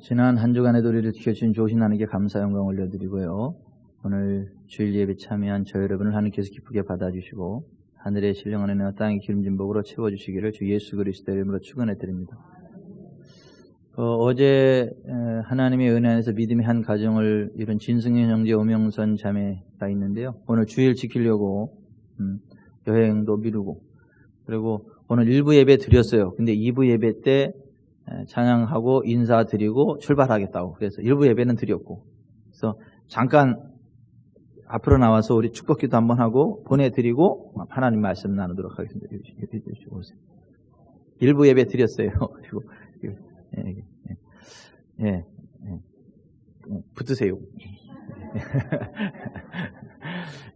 지난 한 주간에도 우리를 지켜주신 좋으신 하나님께 감사 영광 올려드리고요. 오늘 주일 예배 참여한 저 여러분을 하나님께서 기쁘게 받아주시고 하늘의 신령 안에 땅의 기름진 복으로 채워주시기를 주 예수 그리스도의 이름으로 축원해드립니다. 어제 하나님의 은혜 안에서 믿음의 한 가정을 이룬 진승현 형제 오명선 자매가 있는데요. 오늘 주일 지키려고 여행도 미루고 그리고 오늘 1부 예배 드렸어요. 근데 2부 예배 때 찬양하고 인사드리고 출발하겠다고 그래서 1부 예배는 드렸고 그래서 잠깐 앞으로 나와서 우리 축복기도 한번 하고 보내드리고 하나님 말씀 나누도록 하겠습니다. 1부 예배 드렸어요. 그리고 붙으세요.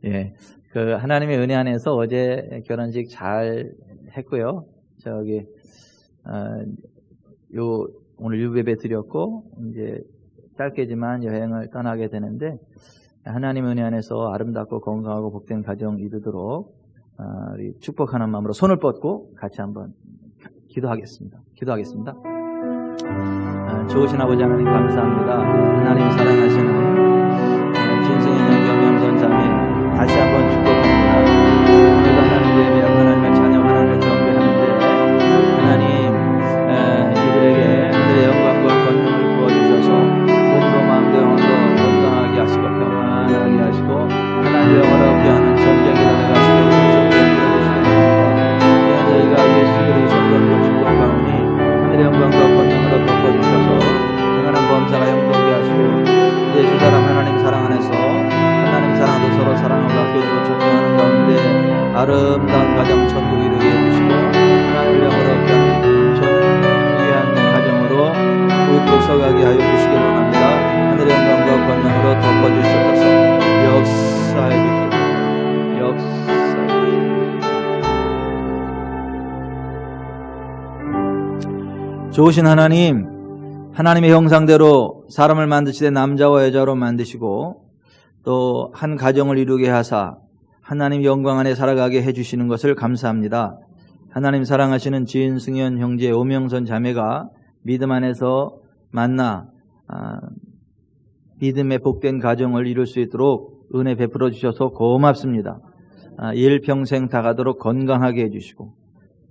예, 그 하나님의 은혜 안에서 어제 결혼식 잘 했고요. 오늘 1부 예배 드렸고 이제 짧게지만 여행을 떠나게 되는데 하나님의 은혜 안에서 아름답고 건강하고 복된 가정 이루도록 우리 축복하는 마음으로 손을 뻗고 같이 한번 기도하겠습니다. 좋으신 아버지 하나님 감사합니다. 하나님 사랑하시는 진승현 형제 오명선 자매 다시 한번 축복합니다. 오늘도 하나님 예배하고 하나님의 자녀 하나님을 경배하는데 하나님 이들에게 하늘의 영광과 권능을 부어주셔서 몸도 마음도 영혼도 건강하게 하시고 평안하게 하시고 하나님의 영원을 귀하는 전쟁이 나가시고 저희가 예수 그리스도로 축복하오니 하늘의 영광과 권능으로 덮어주셔서 평안한 범사가 영통케 하시고 이제 두 사람 하나님 사랑 안에서 하나님 사랑도 서로 사랑하고 아껴주고 존중하는 가운데 아름다운 가정 천국 이루게 해주시고 하나님을 영원으로 귀한 존귀한 가정으로 우뚝 서가게 하여 주시기 원합니다. 하늘의 영광과 권능으로 덮어주시옵소서. 역사해 주십시오. 좋으신 하나님, 하나님의 형상대로 사람을 만드시되 남자와 여자로 만드시고 또 한 가정을 이루게 하사 하나님 영광 안에 살아가게 해주시는 것을 감사합니다. 하나님 사랑하시는 지은 승현 형제 오명선 자매가 믿음 안에서 만나 믿음의 복된 가정을 이룰 수 있도록 은혜 베풀어 주셔서 고맙습니다. 일평생 다 가도록 건강하게 해주시고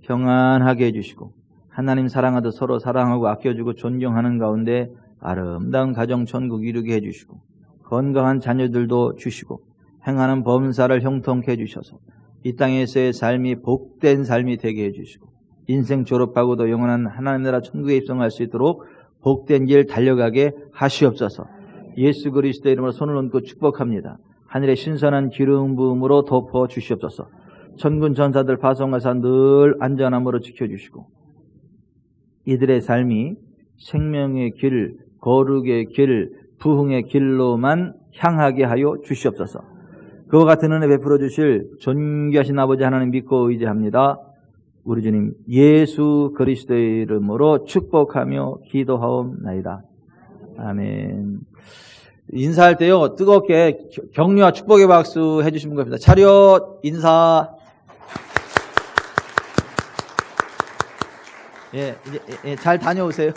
평안하게 해주시고 하나님 사랑하듯 서로 사랑하고 아껴주고 존경하는 가운데 아름다운 가정 천국 이루게 해주시고 건강한 자녀들도 주시고 행하는 범사를 형통케 해주셔서 이 땅에서의 삶이 복된 삶이 되게 해주시고 인생 졸업하고도 영원한 하나님 나라 천국에 입성할 수 있도록 복된 길 달려가게 하시옵소서. 예수 그리스도의 이름으로 손을 얹고 축복합니다. 하늘의 신선한 기름 부음으로 덮어 주시옵소서. 천군 천사들 파송하사 늘 안전함으로 지켜주시고 이들의 삶이 생명의 길, 거룩의 길, 부흥의 길로만 향하게 하여 주시옵소서. 그와 같은 은혜 베풀어 주실 존귀하신 아버지 하나님 믿고 의지합니다. 우리 주님 예수 그리스도의 이름으로 축복하며 기도하옵나이다. 아멘. 인사할 때요 뜨겁게 격려와 축복의 박수 해주시면 겁니다. 차렷 인사. 이제 잘 다녀오세요.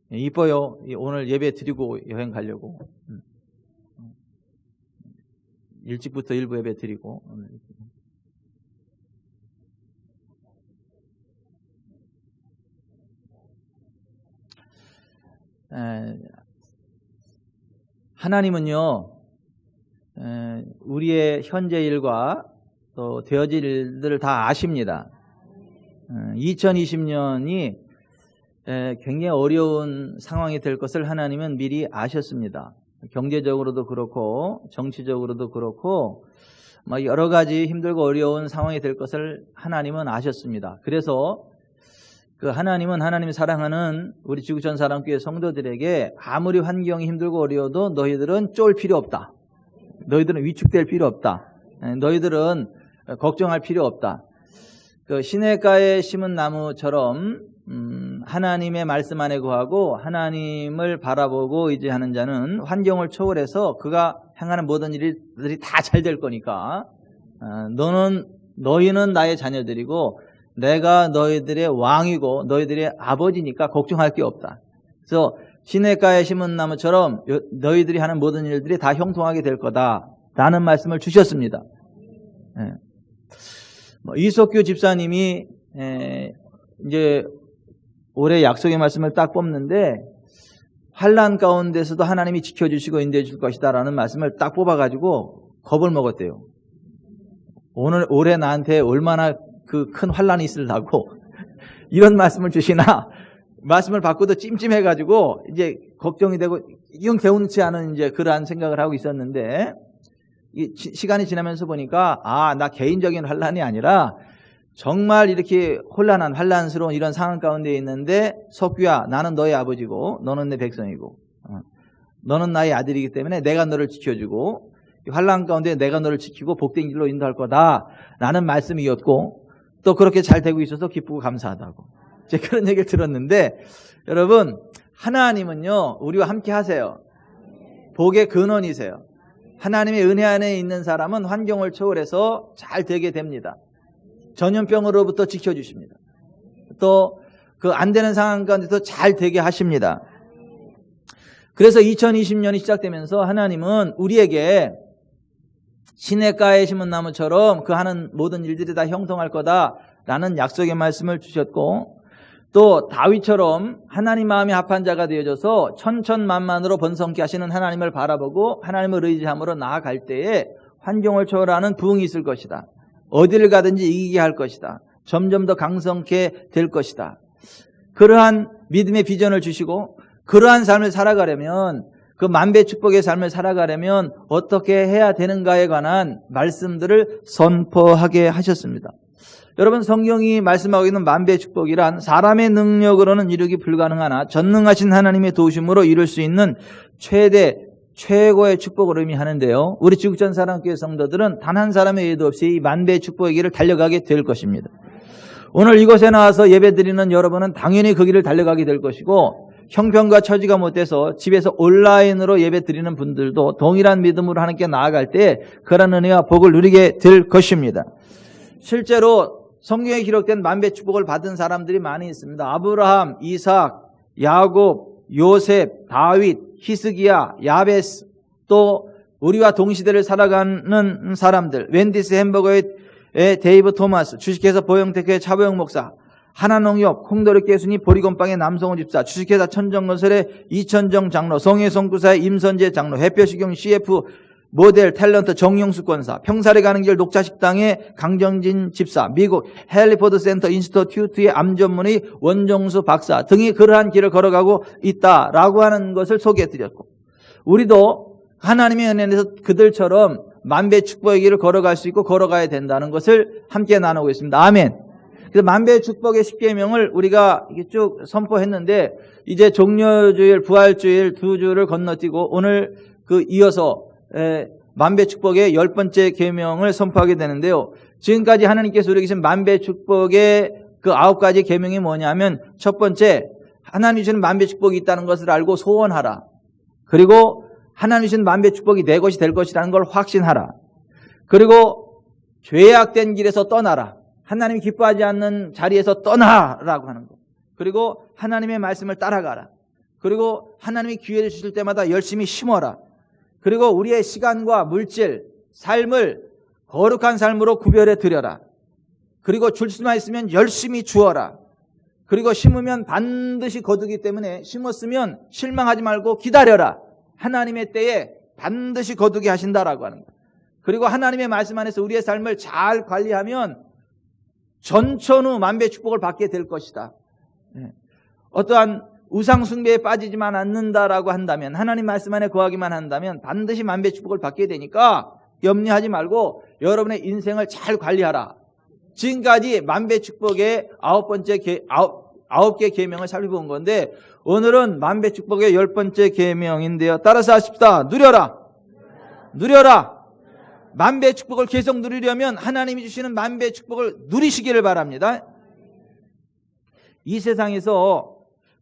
이뻐요. 오늘 예배 드리고 여행 가려고. 일찍부터 일부 예배 드리고. 하나님은요, 우리의 현재 일과 또 되어질 일들을 다 아십니다. 2020년이 굉장히 어려운 상황이 될 것을 하나님은 미리 아셨습니다. 경제적으로도 그렇고 정치적으로도 그렇고 여러 가지 힘들고 어려운 상황이 될 것을 하나님은 아셨습니다. 그래서 그 하나님은 하나님이 사랑하는 우리 지구촌 사랑교회 성도들에게 아무리 환경이 힘들고 어려워도 너희들은 쫄 필요 없다. 너희들은 위축될 필요 없다. 너희들은 걱정할 필요 없다. 그 시냇가에 심은 나무처럼 하나님의 말씀 안에 거하고 하나님을 바라보고 의지하는 자는 환경을 초월해서 그가 행하는 모든 일들이 다 잘 될 거니까 너희는 나의 자녀들이고 내가 너희들의 왕이고 너희들의 아버지니까 걱정할 게 없다. 그래서 시냇가에 심은 나무처럼 너희들이 하는 모든 일들이 다 형통하게 될 거다라는 말씀을 주셨습니다. 이석규 집사님이 이제 올해 약속의 말씀을 딱 뽑는데 환난 가운데서도 하나님이 지켜주시고 인도해 줄 것이다라는 말씀을 딱 뽑아가지고 겁을 먹었대요. 올해 나한테 얼마나 그 큰 환난이 있으려고 이런 말씀을 주시나 말씀을 받고도 찜찜해가지고 이제 걱정이 되고 이건 개운치 않은 이제 그러한 생각을 하고 있었는데 시간이 지나면서 보니까 나 개인적인 환난이 아니라 정말 이렇게 혼란한 환란스러운 이런 상황 가운데 있는데 석규야 나는 너의 아버지고 너는 내 백성이고 너는 나의 아들이기 때문에 내가 너를 지켜주고 환란 가운데 내가 너를 지키고 복된 길로 인도할 거다라는 말씀이었고 또 그렇게 잘 되고 있어서 기쁘고 감사하다고 제가 그런 얘기를 들었는데 여러분 하나님은요 우리와 함께 하세요. 복의 근원이세요. 하나님의 은혜 안에 있는 사람은 환경을 초월해서 잘 되게 됩니다. 전염병으로부터 지켜주십니다. 또 그 안 되는 상황 가운데도 잘 되게 하십니다. 그래서 2020년이 시작되면서 하나님은 우리에게 시냇가에 심은 나무처럼 그 하는 모든 일들이 다 형통할 거다라는 약속의 말씀을 주셨고 또 다윗처럼 하나님 마음에 합한 자가 되어져서 천천만만으로 번성케 하시는 하나님을 바라보고 하나님을 의지함으로 나아갈 때에 환경을 초월하는 부흥이 있을 것이다. 어디를 가든지 이기게 할 것이다. 점점 더 강성케 될 것이다. 그러한 믿음의 비전을 주시고 그러한 삶을 살아가려면 그 만배 축복의 삶을 살아가려면 어떻게 해야 되는가에 관한 말씀들을 선포하게 하셨습니다. 여러분 성경이 말씀하고 있는 만배 축복이란 사람의 능력으로는 이루기 불가능하나 전능하신 하나님의 도우심으로 이룰 수 있는 최고의 축복을 의미하는데요. 우리 지구촌 사랑교회 성도들은 단 한 사람의 예도 없이 이 만배의 축복의 길을 달려가게 될 것입니다. 오늘 이곳에 나와서 예배드리는 여러분은 당연히 그 길을 달려가게 될 것이고 형편과 처지가 못돼서 집에서 온라인으로 예배드리는 분들도 동일한 믿음으로 하나님께 나아갈 때 그런 은혜와 복을 누리게 될 것입니다. 실제로 성경에 기록된 만배 축복을 받은 사람들이 많이 있습니다. 아브라함, 이삭, 야곱, 요셉, 다윗, 히스기야, 야베스, 또 우리와 동시대를 살아가는 사람들, 웬디스 햄버거의 데이브 토마스, 주식회사 보영테크의 차보영 목사, 하나농협, 콩도리 깨순이 보리건빵의 남성훈 집사, 주식회사 천정건설의 이천정 장로, 성혜성구사의 임선재 장로, 햇볕시경 CF 모델 탤런트 정용수 권사, 평살에 가는 길 녹차식당의 강정진 집사, 미국 헬리포드 센터 인스티튜트의 암전문의 원정수 박사 등이 그러한 길을 걸어가고 있다라고 하는 것을 소개해드렸고 우리도 하나님의 은혜에서 그들처럼 만배 축복의 길을 걸어갈 수 있고 걸어가야 된다는 것을 함께 나누고 있습니다. 아멘. 그래서 만배 축복의 10계명을 우리가 쭉 선포했는데 이제 종려주일, 부활주일 두 주를 건너뛰고 오늘 이어서 만배 축복의 10번째 계명을 선포하게 되는데요. 지금까지 하나님께서 우리에게 주신 만배 축복의 그 9가지 계명이 뭐냐면 첫 번째 하나님이 주시는 만배 축복이 있다는 것을 알고 소원하라. 그리고 하나님이 주신 만배 축복이 내 것이 될 것이라는 걸 확신하라. 그리고 죄악된 길에서 떠나라. 하나님이 기뻐하지 않는 자리에서 떠나라고 하는 것. 그리고 하나님의 말씀을 따라가라. 그리고 하나님이 기회를 주실 때마다 열심히 심어라. 그리고 우리의 시간과 물질, 삶을 거룩한 삶으로 구별해 드려라. 그리고 줄 수만 있으면 열심히 주어라. 그리고 심으면 반드시 거두기 때문에 심었으면 실망하지 말고 기다려라. 하나님의 때에 반드시 거두게 하신다라고 하는 것. 그리고 하나님의 말씀 안에서 우리의 삶을 잘 관리하면 전천후 만배 축복을 받게 될 것이다. 어떠한 우상 숭배에 빠지지만 않는다라고 한다면 하나님 말씀 안에 거하기만 한다면 반드시 만배 축복을 받게 되니까 염려하지 말고 여러분의 인생을 잘 관리하라. 지금까지 만배 축복의 9개 계명을 살펴본 건데 오늘은 만배 축복의 10번째 계명인데요. 따라서 하십시다. 누려라. 누려라. 만배 축복을 계속 누리려면 하나님이 주시는 만배 축복을 누리시기를 바랍니다. 이 세상에서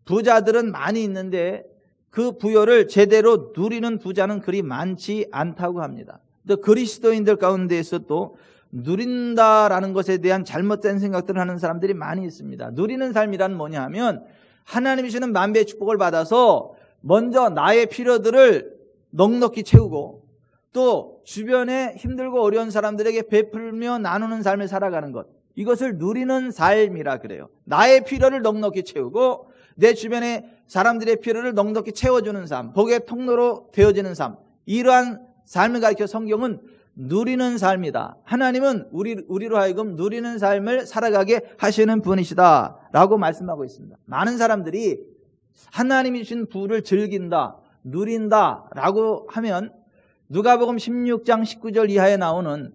부자들은 많이 있는데 그 부여를 제대로 누리는 부자는 그리 많지 않다고 합니다. 또 그리스도인들 가운데에서 또 누린다라는 것에 대한 잘못된 생각들을 하는 사람들이 많이 있습니다. 누리는 삶이란 뭐냐 하면 하나님이 주시는 만배의 축복을 받아서 먼저 나의 필요들을 넉넉히 채우고 또 주변에 힘들고 어려운 사람들에게 베풀며 나누는 삶을 살아가는 것, 이것을 누리는 삶이라 그래요. 나의 필요를 넉넉히 채우고 내 주변의 사람들의 필요를 넉넉히 채워주는 삶, 복의 통로로 되어지는 삶, 이러한 삶을 가리켜 성경은 누리는 삶이다. 하나님은 우리로 하여금 누리는 삶을 살아가게 하시는 분이시다 라고 말씀하고 있습니다. 많은 사람들이 하나님이 주신 부를 즐긴다, 누린다 라고 하면 누가복음 16장 19절 이하에 나오는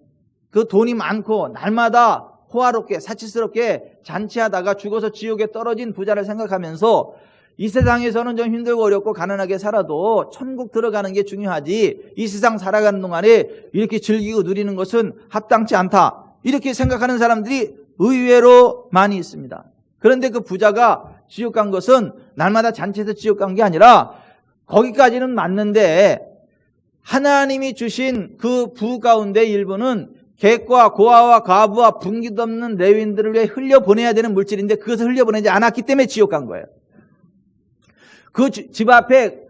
그 돈이 많고 날마다 호화롭게 사치스럽게 잔치하다가 죽어서 지옥에 떨어진 부자를 생각하면서 이 세상에서는 좀 힘들고 어렵고 가난하게 살아도 천국 들어가는 게 중요하지, 이 세상 살아가는 동안에 이렇게 즐기고 누리는 것은 합당치 않다, 이렇게 생각하는 사람들이 의외로 많이 있습니다. 그런데 그 부자가 지옥 간 것은 날마다 잔치에서 지옥 간 게 아니라 거기까지는 맞는데 하나님이 주신 그 부 가운데 일부는 객과 고아와 과부와 분기도 없는 레위인들을 위해 흘려보내야 되는 물질인데 그것을 흘려보내지 않았기 때문에 지옥 간 거예요. 그 집 앞에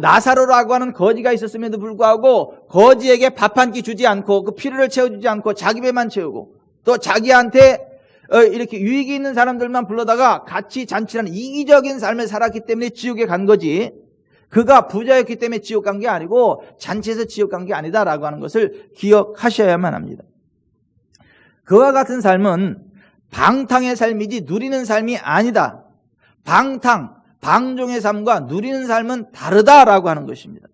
나사로라고 하는 거지가 있었음에도 불구하고 거지에게 밥 한 끼 주지 않고 그 필요를 채워주지 않고 자기 배만 채우고 또 자기한테 이렇게 유익이 있는 사람들만 불러다가 같이 잔치하는 이기적인 삶을 살았기 때문에 지옥에 간 거지, 그가 부자였기 때문에 지옥 간 게 아니고 잔치에서 지옥 간 게 아니다라고 하는 것을 기억하셔야만 합니다. 그와 같은 삶은 방탕의 삶이지 누리는 삶이 아니다. 방종의 삶과 누리는 삶은 다르다라고 하는 것입니다.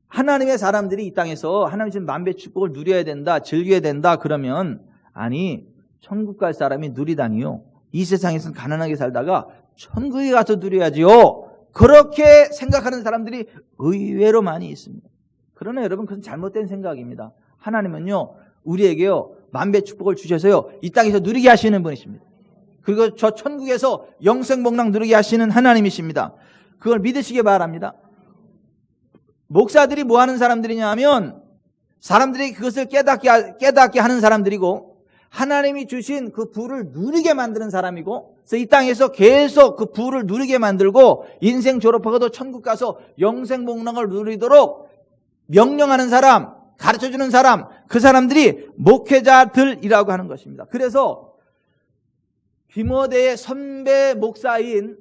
하나님의 사람들이 이 땅에서 하나님 주신 만배 축복을 누려야 된다, 즐겨야 된다 그러면, 아니 천국 갈 사람이 누리다니요, 이 세상에서는 가난하게 살다가 천국에 가서 누려야지요, 그렇게 생각하는 사람들이 의외로 많이 있습니다. 그러나 여러분, 그건 잘못된 생각입니다. 하나님은요 우리에게요 만배 축복을 주셔서요 이 땅에서 누리게 하시는 분이십니다. 그리고 저 천국에서 영생복락 누리게 하시는 하나님이십니다. 그걸 믿으시기 바랍니다. 목사들이 뭐 하는 사람들이냐 하면 사람들이 그것을 깨닫게 하는 사람들이고 하나님이 주신 그 부를 누리게 만드는 사람이고, 그래서 이 땅에서 계속 그 부를 누리게 만들고 인생 졸업하고도 천국 가서 영생복락을 누리도록 명령하는 사람, 가르쳐주는 사람, 그 사람들이 목회자들이라고 하는 것입니다. 그래서 디모데의 선배 목사인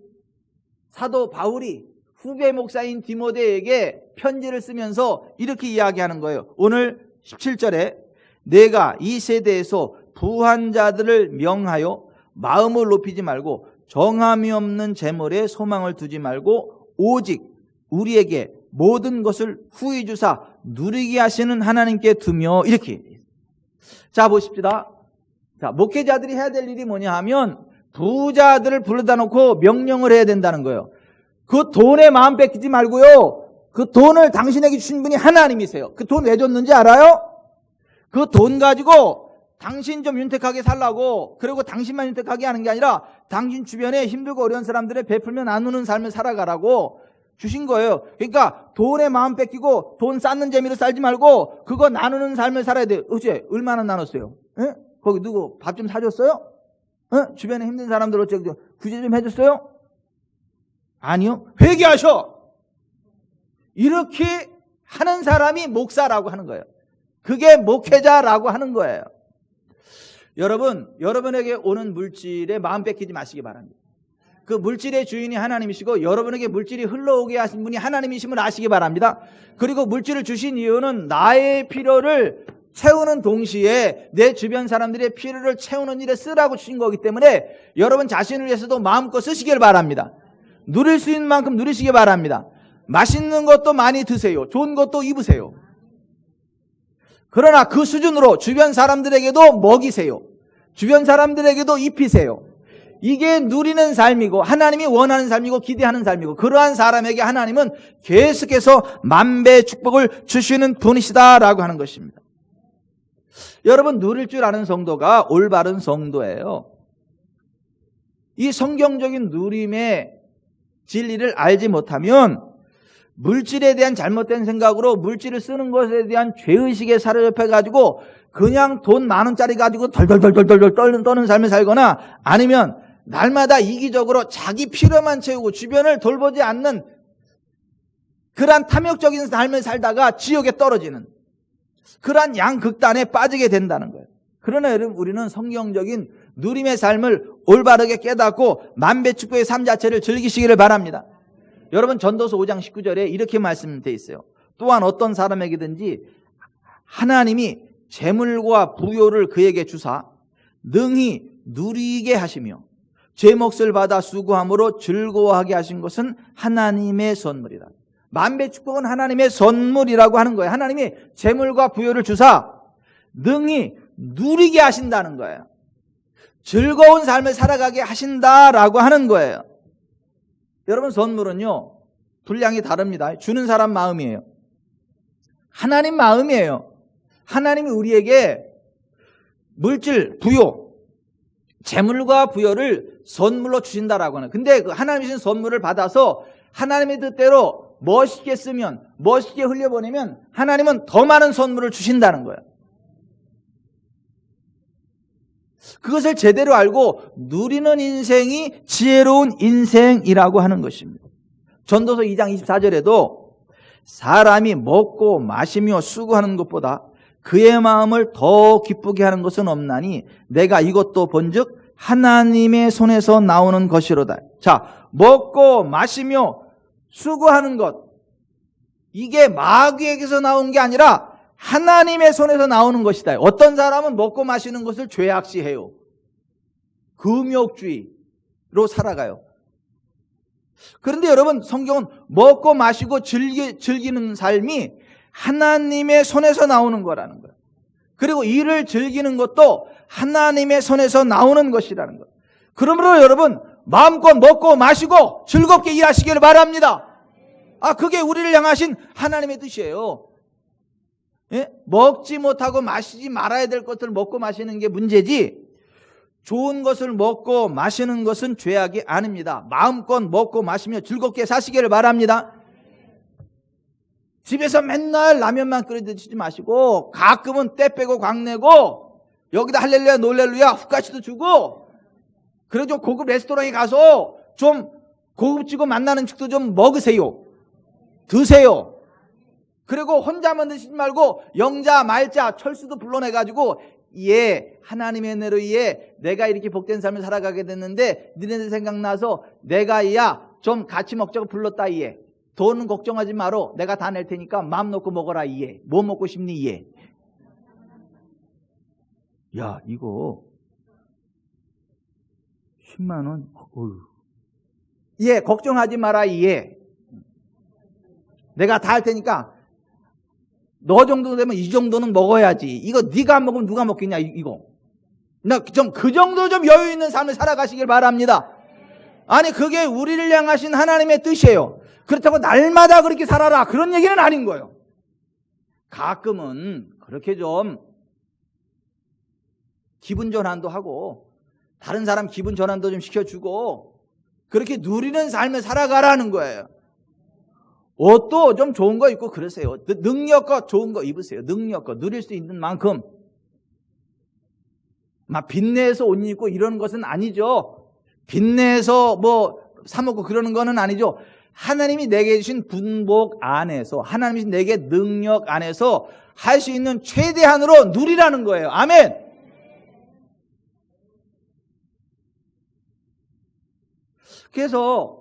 사도 바울이 후배 목사인 디모데에게 편지를 쓰면서 이렇게 이야기하는 거예요. 오늘 17절에 내가 이 세대에서 부한 자들을 명하여 마음을 높이지 말고 정함이 없는 재물에 소망을 두지 말고 오직 우리에게 모든 것을 후히 주사 누리게 하시는 하나님께 두며, 이렇게. 자, 보십시다. 자, 목회자들이 해야 될 일이 뭐냐 하면 부자들을 불러다 놓고 명령을 해야 된다는 거예요. 그 돈에 마음 뺏기지 말고요, 그 돈을 당신에게 주신 분이 하나님이세요. 그 돈 왜 줬는지 알아요? 그 돈 가지고 당신 좀 윤택하게 살라고, 그리고 당신만 윤택하게 하는 게 아니라 당신 주변에 힘들고 어려운 사람들의 베풀며 나누는 삶을 살아가라고 주신 거예요. 그러니까 돈에 마음 뺏기고 돈 쌓는 재미로 살지 말고 그거 나누는 삶을 살아야 돼요. 어째 얼마나 나눴어요? 에? 거기 누구 밥 좀 사줬어요? 주변에 힘든 사람들 어째 구제 좀 해줬어요? 아니요. 회개하셔. 이렇게 하는 사람이 목사라고 하는 거예요. 그게 목회자라고 하는 거예요. 여러분에게 오는 물질에 마음 뺏기지 마시기 바랍니다. 그 물질의 주인이 하나님이시고 여러분에게 물질이 흘러오게 하신 분이 하나님이심을 아시기 바랍니다. 그리고 물질을 주신 이유는 나의 필요를 채우는 동시에 내 주변 사람들의 필요를 채우는 일에 쓰라고 주신 거기 때문에 여러분 자신을 위해서도 마음껏 쓰시길 바랍니다. 누릴 수 있는 만큼 누리시기 바랍니다. 맛있는 것도 많이 드세요. 좋은 것도 입으세요. 그러나 그 수준으로 주변 사람들에게도 먹이세요. 주변 사람들에게도 입히세요. 이게 누리는 삶이고 하나님이 원하는 삶이고 기대하는 삶이고, 그러한 사람에게 하나님은 계속해서 만배의 축복을 주시는 분이시다라고 하는 것입니다. 여러분, 누릴 줄 아는 성도가 올바른 성도예요. 이 성경적인 누림의 진리를 알지 못하면 물질에 대한 잘못된 생각으로 물질을 쓰는 것에 대한 죄의식에 사로잡혀가지고 그냥 돈 10,000원짜리 가지고 덜덜덜덜덜 떠는 삶을 살거나 아니면 날마다 이기적으로 자기 필요만 채우고 주변을 돌보지 않는 그러한 탐욕적인 삶을 살다가 지옥에 떨어지는 그러한 양극단에 빠지게 된다는 거예요. 그러나 여러분, 우리는 성경적인 누림의 삶을 올바르게 깨닫고 만배축복의 삶 자체를 즐기시기를 바랍니다. 여러분, 전도서 5장 19절에 이렇게 말씀되어 있어요. 또한 어떤 사람에게든지 하나님이 재물과 부요를 그에게 주사 능히 누리게 하시며 제 몫을 받아 수고함으로 즐거워하게 하신 것은 하나님의 선물이다. 만배축복은 하나님의 선물이라고 하는 거예요. 하나님이 재물과 부요를 주사 능히 누리게 하신다는 거예요. 즐거운 삶을 살아가게 하신다라고 하는 거예요. 여러분, 선물은요 분량이 다릅니다. 주는 사람 마음이에요. 하나님 마음이에요. 하나님이 우리에게 물질, 부요, 재물과 부요를 선물로 주신다라고 하는. 근데 그 하나님이 주신 선물을 받아서 하나님의 뜻대로 멋있게 쓰면, 멋있게 흘려보내면 하나님은 더 많은 선물을 주신다는 거예요. 그것을 제대로 알고 누리는 인생이 지혜로운 인생이라고 하는 것입니다. 전도서 2장 24절에도 사람이 먹고 마시며 수고하는 것보다 그의 마음을 더 기쁘게 하는 것은 없나니 내가 이것도 본즉 하나님의 손에서 나오는 것이로다. 자, 먹고 마시며 수고하는 것, 이게 마귀에게서 나온 게 아니라 하나님의 손에서 나오는 것이다. 어떤 사람은 먹고 마시는 것을 죄악시해요. 금욕주의로 살아가요. 그런데 여러분, 성경은 먹고 마시고 즐기는 삶이 하나님의 손에서 나오는 거라는 거예요. 그리고 이를 즐기는 것도 하나님의 손에서 나오는 것이라는 거예요. 그러므로 여러분, 마음껏 먹고 마시고 즐겁게 일하시기를 바랍니다. 그게 우리를 향하신 하나님의 뜻이에요. 예? 먹지 못하고 마시지 말아야 될 것을 먹고 마시는 게 문제지, 좋은 것을 먹고 마시는 것은 죄악이 아닙니다. 마음껏 먹고 마시며 즐겁게 사시기를 바랍니다. 집에서 맨날 라면만 끓여 드시지 마시고 가끔은 때 빼고 광내고 여기다 할렐루야 놀렐루야 후까지도 주고, 그리고 좀 고급 레스토랑에 가서 좀 고급지고 만나는 축도 좀 먹으세요. 드세요. 그리고 혼자만 드시지 말고 영자 말자 철수도 불러내가지고, 예, 하나님의 은혜로 예, 내가 이렇게 복된 삶을 살아가게 됐는데 너네들 생각나서 내가 야 좀 같이 먹자고 불렀다. 예, 돈은 걱정하지 마라. 내가 다 낼 테니까 마음 놓고 먹어라. 예, 뭐 먹고 싶니? 예. 야, 이거 10만 원. 예, 걱정하지 마라. 예, 내가 다 할 테니까 너 정도 되면 이 정도는 먹어야지. 이거 네가 안 먹으면 누가 먹겠냐, 이거. 나 좀 그 정도 좀 여유 있는 삶을 살아가시길 바랍니다. 아니, 그게 우리를 향하신 하나님의 뜻이에요. 그렇다고 날마다 그렇게 살아라, 그런 얘기는 아닌 거예요. 가끔은 그렇게 좀 기분 전환도 하고 다른 사람 기분 전환도 좀 시켜주고 그렇게 누리는 삶을 살아가라는 거예요. 옷도 좀 좋은 거 입고 그러세요. 능력껏 좋은 거 입으세요. 능력껏 누릴 수 있는 만큼. 막 빚내서 옷 입고 이러는 것은 아니죠. 빚내서 뭐 사먹고 그러는 거는 아니죠. 하나님이 내게 주신 분복 안에서, 하나님이 내게 능력 안에서 할 수 있는 최대한으로 누리라는 거예요. 아멘. 그래서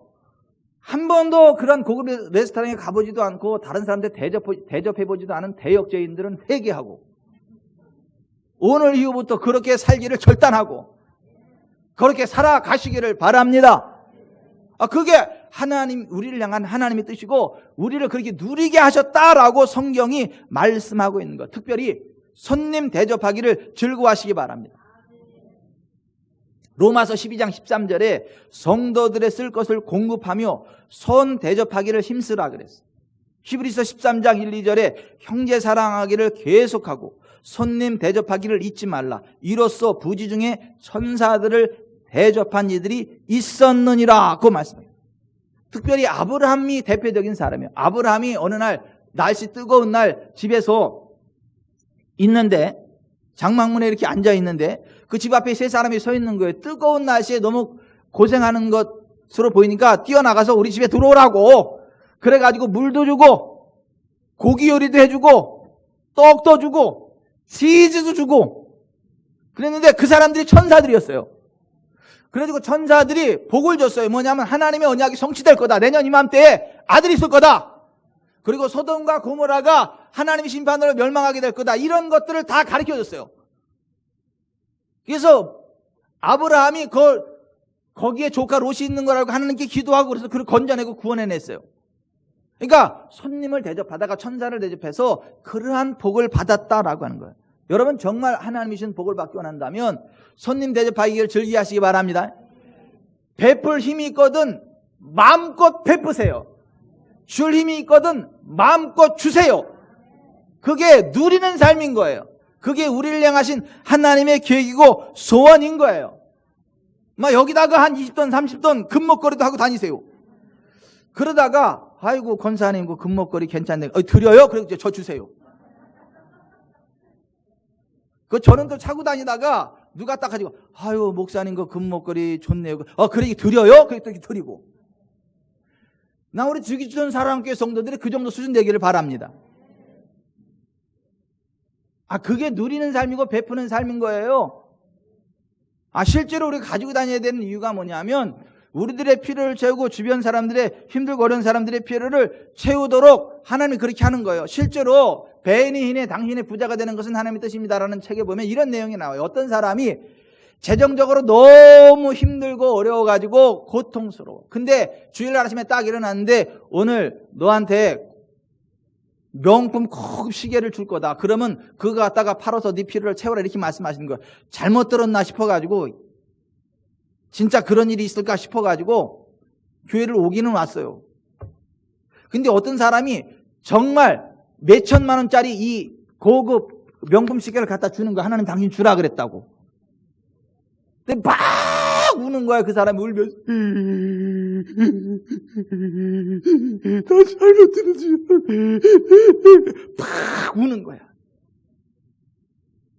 한 번도 그런 고급 레스토랑에 가보지도 않고 다른 사람들 대접해보지도 않은 대역죄인들은 회개하고 오늘 이후부터 그렇게 살기를 결단하고 그렇게 살아가시기를 바랍니다. 그게 하나님, 우리를 향한 하나님의 뜻이고 우리를 그렇게 누리게 하셨다라고 성경이 말씀하고 있는 것. 특별히 손님 대접하기를 즐거워하시기 바랍니다. 로마서 12장 13절에 성도들의 쓸 것을 공급하며 손 대접하기를 힘쓰라 그랬어요. 히브리서 13장 1, 2절에 형제 사랑하기를 계속하고 손님 대접하기를 잊지 말라. 이로써 부지 중에 천사들을 대접한 이들이 있었느니라 고 말씀해요. 특별히 아브라함이 대표적인 사람이에요. 아브라함이 어느 날 날씨 뜨거운 날 집에서 있는데, 장막문에 이렇게 앉아 있는데 그 집 앞에 세 사람이 서 있는 거예요. 뜨거운 날씨에 너무 고생하는 것으로 보이니까 뛰어나가서 우리 집에 들어오라고. 그래가지고 물도 주고 고기 요리도 해주고 떡도 주고 치즈도 주고 그랬는데 그 사람들이 천사들이었어요. 그래가지고 천사들이 복을 줬어요. 뭐냐면 하나님의 언약이 성취될 거다. 내년 이맘때에 아들이 있을 거다. 그리고 소돔과 고모라가 하나님의 심판으로 멸망하게 될 거다. 이런 것들을 다 가르쳐줬어요. 그래서 아브라함이 거기에 조카 롯이 있는 거라고 하나님께 기도하고 그래서 그를 건져내고 구원해냈어요. 그러니까 손님을 대접하다가 천사를 대접해서 그러한 복을 받았다라고 하는 거예요. 여러분 정말 하나님이 주신 복을 받기 원한다면 손님 대접하기를 즐기하시기 바랍니다. 베풀 힘이 있거든 마음껏 베푸세요. 줄 힘이 있거든 마음껏 주세요. 그게 누리는 삶인 거예요. 그게 우리를 향하신 하나님의 계획이고 소원인 거예요. 막 여기다가 한 20돈 30돈 금목걸이도 하고 다니세요. 그러다가 아이고 권사님 그 금목걸이 괜찮네. 드려요? 그래 저 주세요. 저는 또 차고 다니다가 누가 딱 가지고 아유 목사님 그 금목걸이 좋네요. 그래 드려요? 그래 또 드리고. 나 우리 주기준 사랑교회 성도들이 그 정도 수준 되기를 바랍니다. 그게 누리는 삶이고 베푸는 삶인 거예요. 실제로 우리가 가지고 다녀야 되는 이유가 뭐냐면 우리들의 필요를 채우고 주변 사람들의 힘들고 어려운 사람들의 필요를 채우도록 하나님이 그렇게 하는 거예요. 실제로 배인이 hin에 당신의 부자가 되는 것은 하나님의 뜻입니다라는 책에 보면 이런 내용이 나와요. 어떤 사람이 재정적으로 너무 힘들고 어려워가지고 고통스러워. 근데 주일날 아침에 딱 일어났는데 오늘 너한테 명품 고급 시계를 줄 거다. 그러면 그거 갖다가 팔아서 네 필요를 채워라 이렇게 말씀하시는 거예요. 잘못 들었나 싶어가지고 진짜 그런 일이 있을까 싶어가지고 교회를 오기는 왔어요. 근데 어떤 사람이 정말 몇 천만 원짜리 이 고급 명품 시계를 갖다 주는 거야. 하나님 당신 주라 그랬다고. 근데 막 우는 거야. 그 사람이 울면서 나 잘못 들었지. 막 우는 거야.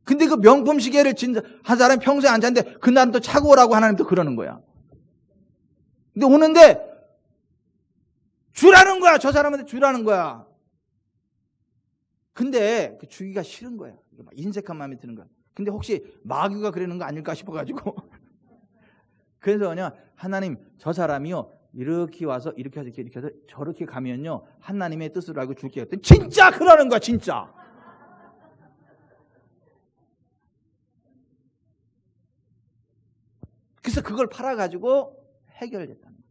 근데 그 명품 시계를 진짜 한 사람이 평소에 안 찼는데 그날은 또 차고 오라고 하나님 또 그러는 거야. 근데 오는데 주라는 거야. 저 사람한테 주라는 거야. 근데 그 주기가 싫은 거야. 막 인색한 마음이 드는 거야. 근데 혹시 마귀가 그러는 거 아닐까 싶어가지고 그래서 그냥 하나님 저 사람이요 이렇게 와서 이렇게 해서 저렇게 가면요 하나님의 뜻을 알고 줄게요. 진짜 그러는 거야 진짜. 그래서 그걸 팔아가지고 해결됐다는 거예요.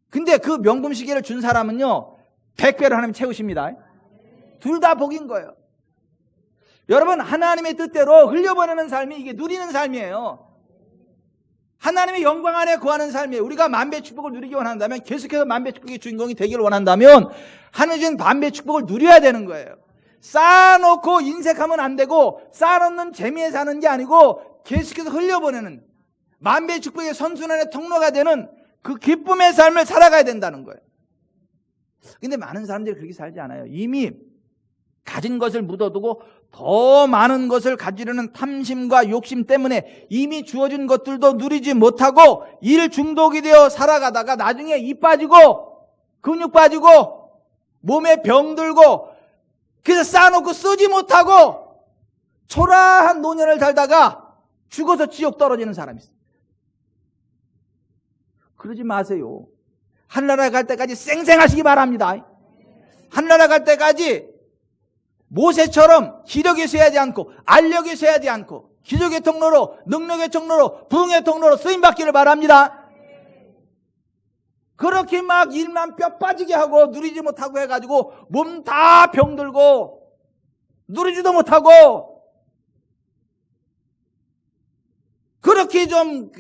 근데 그 명품 시계를 준 사람은요 100배로 하나님 채우십니다. 둘 다 복인 거예요. 여러분 하나님의 뜻대로 흘려보내는 삶이 이게 누리는 삶이에요. 하나님의 영광 안에 거하는 삶이에요. 우리가 만배 축복을 누리기 원한다면 계속해서 만배 축복의 주인공이 되기를 원한다면 하나님 주신 만배 축복을 누려야 되는 거예요. 쌓아놓고 인색하면 안 되고 쌓아놓는 재미에 사는 게 아니고 계속해서 흘려보내는 만배 축복의 선순환의 통로가 되는 그 기쁨의 삶을 살아가야 된다는 거예요. 근데 많은 사람들이 그렇게 살지 않아요. 이미 가진 것을 묻어두고 더 많은 것을 가지려는 탐심과 욕심 때문에 이미 주어진 것들도 누리지 못하고 일 중독이 되어 살아가다가 나중에 이 빠지고 근육 빠지고 몸에 병 들고 그래서 쌓아놓고 쓰지 못하고 초라한 노년을 살다가 죽어서 지옥 떨어지는 사람이 있어요. 그러지 마세요. 하늘나라 갈 때까지 쌩쌩하시기 바랍니다. 하늘나라 갈 때까지 모세처럼 기력이 쇠하지 않고 알력이 쇠하지 않고 기적의 통로로 능력의 통로로 부흥의 통로로 쓰임받기를 바랍니다. 그렇게 막 일만 뼈 빠지게 하고 누리지 못하고 해가지고 몸 다 병들고 누리지도 못하고 그렇게 좀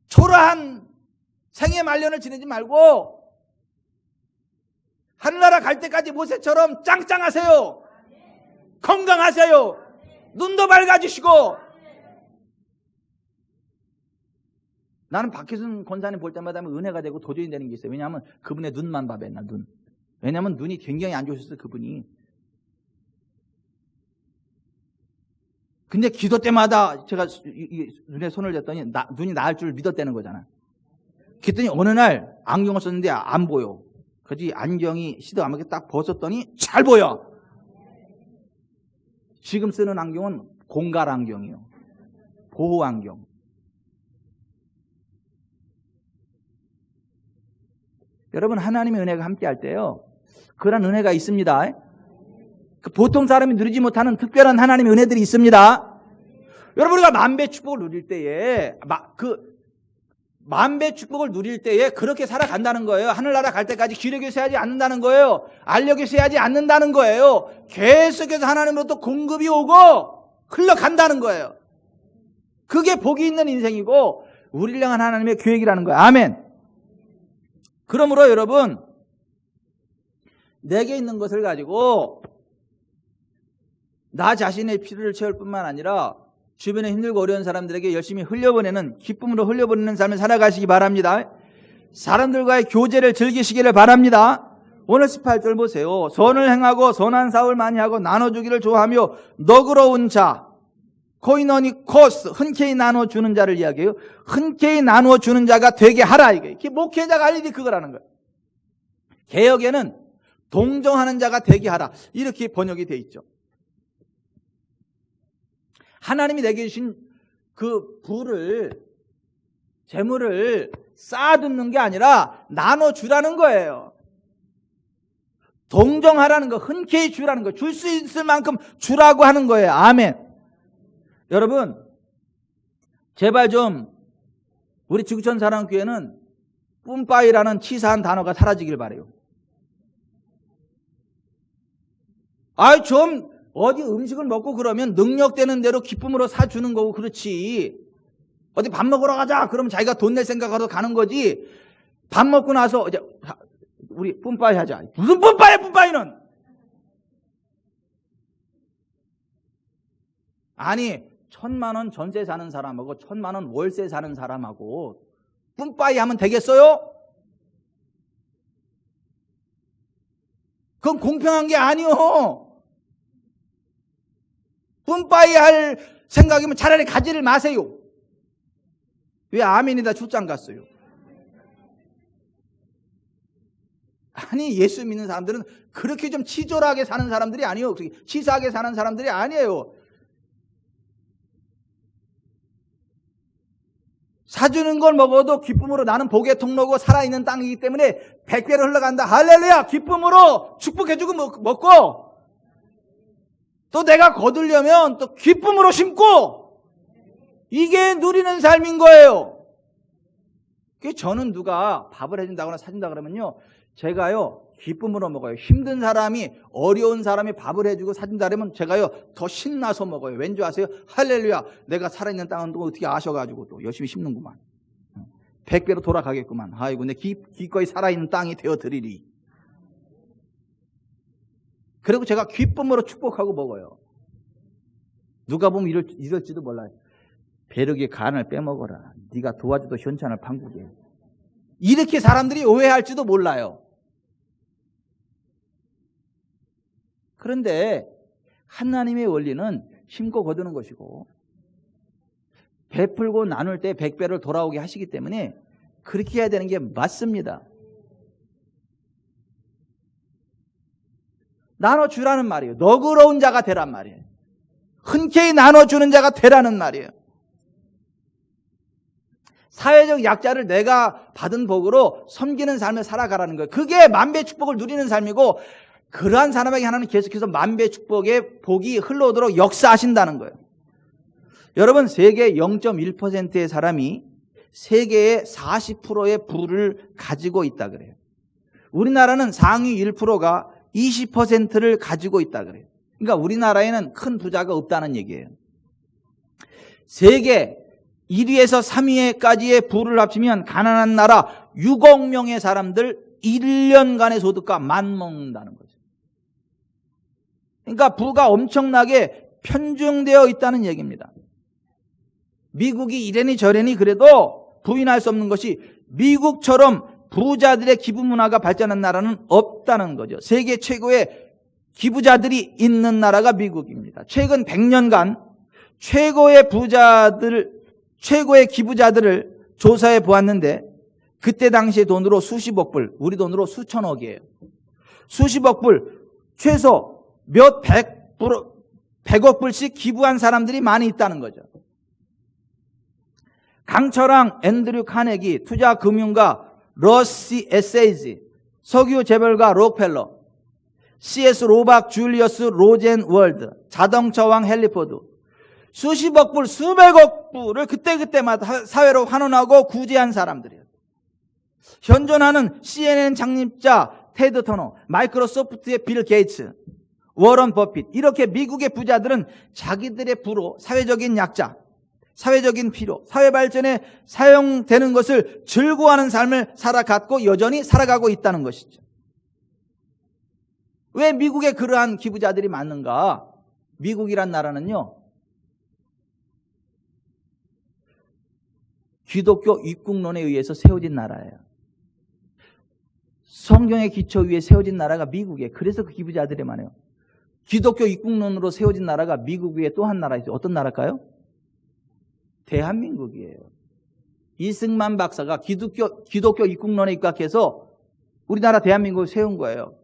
초라한 생애 말년을 지내지 말고 하늘나라 갈 때까지 모세처럼 짱짱하세요. 건강하세요. 눈도 밝아지시고 나는 박희순 권사님 볼 때마다 은혜가 되고 도전이 되는 게 있어요. 왜냐하면 그분의 눈만 봐, 맨날 눈. 왜냐하면 눈이 굉장히 안 좋으셨어요, 그분이. 근데 기도 때마다 제가 눈에 손을 댔더니 눈이 나을 줄 믿었다는 거잖아. 그랬더니 어느 날 안경을 썼는데 안 보여. 그지 안경이 시도 안 맞게 딱 벗었더니 잘 보여. 지금 쓰는 안경은 공갈 안경이요. 보호 안경. 여러분, 하나님의 은혜가 함께 할 때요, 그런 은혜가 있습니다. 보통 사람이 누리지 못하는 특별한 하나님의 은혜들이 있습니다. 여러분, 우리가 만배 축복을 누릴 때에 만배 축복을 누릴 때에 그렇게 살아간다는 거예요. 하늘나라 갈 때까지 기력이 세하지 않는다는 거예요. 알력이 세하지 않는다는 거예요. 계속해서 하나님으로부터 공급이 오고 흘러간다는 거예요. 그게 복이 있는 인생이고 우리를 향한 하나님의 계획이라는 거예요. 아멘. 그러므로 여러분, 내게 있는 것을 가지고 나 자신의 필요를 채울 뿐만 아니라 주변에 힘들고 어려운 사람들에게 열심히 흘려보내는, 기쁨으로 흘려보내는 삶을 살아가시기 바랍니다. 사람들과의 교제를 즐기시기를 바랍니다. 오늘 18절 보세요. 선을 행하고 선한 사업을 많이 하고 나눠주기를 좋아하며 너그러운 자, 코이노니코스, 흔쾌히 나눠주는 자를 이야기해요. 흔쾌히 나눠주는 자가 되게 하라, 이게 목회자가 할 일이 그거라는 거예요. 개역에는 동정하는 자가 되게 하라, 이렇게 번역이 되어 있죠. 하나님이 내게 주신 그 부를, 재물을 쌓아두는 게 아니라 나눠주라는 거예요. 동정하라는 거, 흔쾌히 주라는 거, 줄 수 있을 만큼 주라고 하는 거예요. 아멘. 여러분, 제발 좀 우리 지구촌 사랑교회는 뿜빠이라는 치사한 단어가 사라지길 바라요. 좀 어디 음식을 먹고 그러면 능력되는 대로 기쁨으로 사주는 거고 그렇지. 어디 밥 먹으러 가자 그러면 자기가 돈 낼 생각하러 가는 거지. 밥 먹고 나서 이제 우리 뿜빠이 하자. 무슨 뿜빠이야, 뿜빠이는. 아니, 1,000만 원 전세 사는 사람하고 1,000만 원 월세 사는 사람하고 뿜빠이 하면 되겠어요? 그건 공평한 게 아니요. 뿜빠이 할 생각이면 차라리 가지를 마세요. 왜 아멘이다 출장 갔어요? 아니, 예수 믿는 사람들은 그렇게 좀 치졸하게 사는 사람들이 아니에요. 치사하게 사는 사람들이 아니에요. 사주는 걸 먹어도 기쁨으로 나는 복의 통로고 살아있는 땅이기 때문에 100배로 흘러간다. 할렐루야! 기쁨으로 축복해주고 먹고 또 내가 거두려면 또 기쁨으로 심고, 이게 누리는 삶인 거예요. 저는 누가 밥을 해준다거나 사준다 그러면요, 제가요 기쁨으로 먹어요. 힘든 사람이, 어려운 사람이 밥을 해주고 사준다 그러면 제가요 더 신나서 먹어요. 왠지 아세요? 할렐루야, 내가 살아있는 땅은 또 어떻게 아셔가지고 또 열심히 심는구만. 100배로 돌아가겠구만. 아이고, 내 기꺼이 살아있는 땅이 되어드리리. 그리고 제가 기쁨으로 축복하고 먹어요. 누가 보면 이럴지도 몰라요. 벼룩의 간을 빼먹어라. 네가 도와줘도 현찬을 판국에. 이렇게 사람들이 오해할지도 몰라요. 그런데 하나님의 원리는 심고 거두는 것이고, 베풀고 나눌 때 100배를 돌아오게 하시기 때문에 그렇게 해야 되는 게 맞습니다. 나눠주라는 말이에요. 너그러운 자가 되란 말이에요. 흔쾌히 나눠주는 자가 되라는 말이에요. 사회적 약자를 내가 받은 복으로 섬기는 삶을 살아가라는 거예요. 그게 만배 축복을 누리는 삶이고, 그러한 사람에게 하나님은 계속해서 만배 축복의 복이 흘러오도록 역사하신다는 거예요. 여러분, 세계 0.1%의 사람이 세계의 40%의 부를 가지고 있다 그래요. 우리나라는 상위 1%가 20%를 가지고 있다 그래요. 그러니까 우리나라에는 큰 부자가 없다는 얘기예요. 세계 1위에서 3위까지의 부를 합치면 가난한 나라 6억 명의 사람들 1년간의 소득과 맞먹는다는 거죠. 그러니까 부가 엄청나게 편중되어 있다는 얘기입니다. 미국이 이래니 저래니 그래도 부인할 수 없는 것이 미국처럼 부자들의 기부 문화가 발전한 나라는 없다는 거죠. 세계 최고의 기부자들이 있는 나라가 미국입니다. 최근 100년간 최고의 기부자들을 조사해 보았는데 그때 당시의 돈으로 수십억 불, 우리 돈으로 수천억이에요. 수십억 불, 최소 백억 불씩 기부한 사람들이 많이 있다는 거죠. 강철왕, 앤드류 카네기, 투자금융가 러시 에세이지, 석유 재벌가 록펠러, C.S. 로박, 줄리어스 로젠월드, 자동차왕 헨리 포드, 수십억 불, 수백억 불을 그때그때마다 사회로 환원하고 구제한 사람들이에요. 현존하는 CNN 창립자 테드 터너, 마이크로소프트의 빌 게이츠, 워런 버핏, 이렇게 미국의 부자들은 자기들의 부로 사회적인 약자, 사회적인 필요, 사회 발전에 사용되는 것을 즐거워하는 삶을 살아갔고 여전히 살아가고 있다는 것이죠. 왜 미국에 그러한 기부자들이 많은가? 미국이란 나라는요, 기독교 입국론에 의해서 세워진 나라예요. 성경의 기초 위에 세워진 나라가 미국이에요. 그래서 그 기부자들이 많아요. 기독교 입국론으로 세워진 나라가 미국 위에 또 한 나라 있어요. 어떤 나라일까요? 대한민국이에요. 이승만 박사가 기독교 입국론에 입각해서 우리나라 대한민국을 세운 거예요.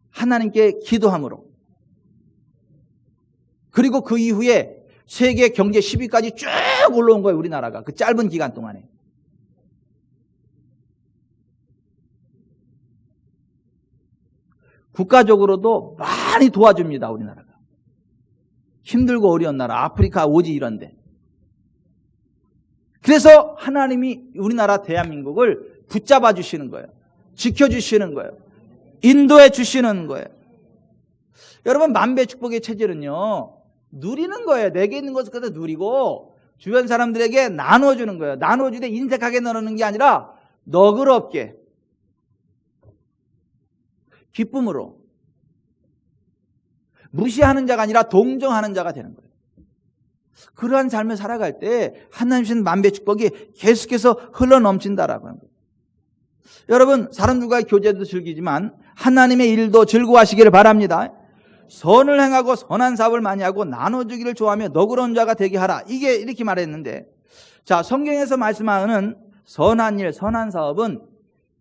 하나님께 기도함으로. 그리고 그 이후에 세계 경제 10위까지 쭉 올라온 거예요. 우리나라가 그 짧은 기간 동안에. 국가적으로도 많이 도와줍니다. 우리나라가. 힘들고 어려운 나라, 아프리카 오지 이런데. 그래서 하나님이 우리나라 대한민국을 붙잡아 주시는 거예요. 지켜주시는 거예요. 인도해 주시는 거예요. 여러분, 만배 축복의 체질은요, 누리는 거예요. 내게 있는 것을 그대로 누리고 주변 사람들에게 나눠주는 거예요. 나눠주되 인색하게 나누는 게 아니라 너그럽게, 기쁨으로. 무시하는 자가 아니라 동정하는 자가 되는 거예요. 그러한 삶을 살아갈 때 하나님 주신 만배 축복이 계속해서 흘러넘친다라고 하는 거예요. 여러분, 사람들과의 교제도 즐기지만 하나님의 일도 즐거워하시기를 바랍니다. 선을 행하고 선한 사업을 많이 하고 나눠주기를 좋아하며 너그러운 자가 되게 하라. 이게 이렇게 말했는데, 자, 성경에서 말씀하는 선한 일, 선한 사업은